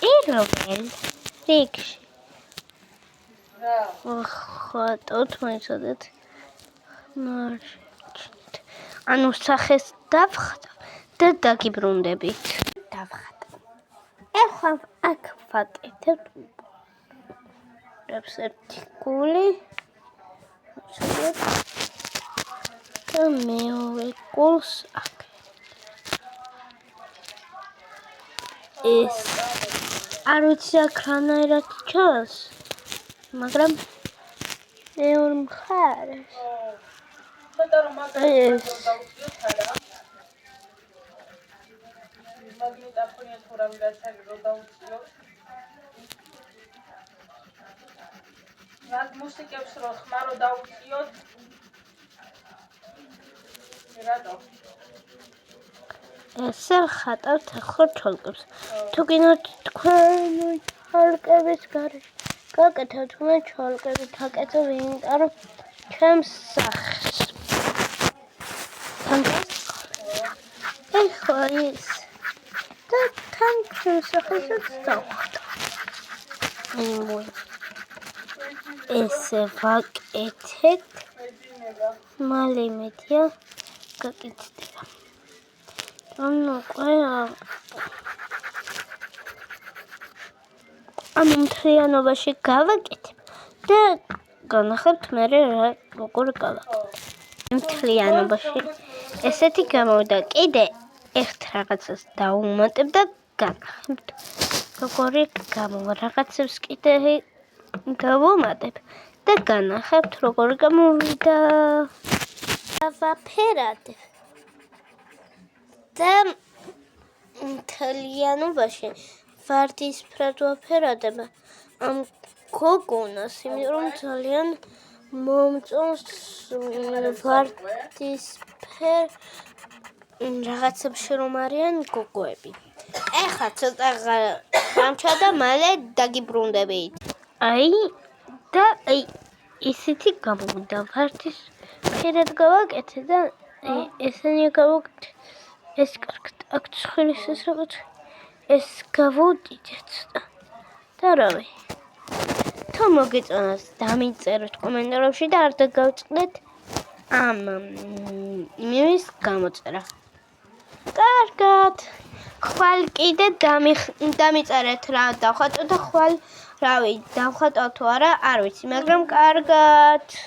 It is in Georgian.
პირველ რიგში ვხატავთ მოიცადეთ მარჯვნით ანუ სახეს დავხატავ და დაგიბრუნდებით დავხატავ ეხლა აქ ვაკეთებთ ერთი გული და მეორე გულს აქ ეს არ ვიცი აქ რანაირად ჩანს მაგრამ მეორე მხარეს ეს მაგნიტაფონი თუ რამე გაჩაგდო დაუწიო რად მუსიკებს რო ხმარო დაუწიოთ რატო ესე ხატავთ ახლა ჩოლკებს თუ გინდათ თქვენ ჩოლკების გარეშე გაკეთებთ მე ჩოლკებით აკეთებ იმიტომ რომ ჩემს სახს ეხლა ის და თან ჩემს სახელსაც დავხატავ ესე ვაკეთებ მალე მეთია გაკეთდება ანუ მთლიანობაში გავაკეთებ და განახებთ მე როგორ გავაკეთებ მთლიანობაში ესეთი გამოვიდა კიდე ერთ რაღაცას დავუმატებ და განახებთ როგორი გამოვა რაღაცებს კიდე დავუმატებ და განახებთ როგორი გამოვიდა დავაფერადებ და მთლიანობაში ვარდისფრად ვაფერადებ ამ გოგონას, იმიტომ რომ ძალიან მომწონს ვარდისფერ რაღაცებში რომ არიან გოგოები. ეხლა ცოტა გამჩა და მალე დაგიბრუნდებით. აი და ისეთი გამოვიდა ვარდისფერად გავაკეთე და ესენი გავაკეთე ეს კარგად აქ ცხვირის ეს რაღაც ეს გავუდიდეთ და რავი თუ მოგეწონათ დამიწეროთ კომენტარებში და არ დაგავწყდეთ ამ იმის გამოწერა კარგად ხვალ კიდე დამიწერეთ რა დავხატო და ხვალ რავი დავხატო თუ არა არ ვიცი მაგრამ კარგად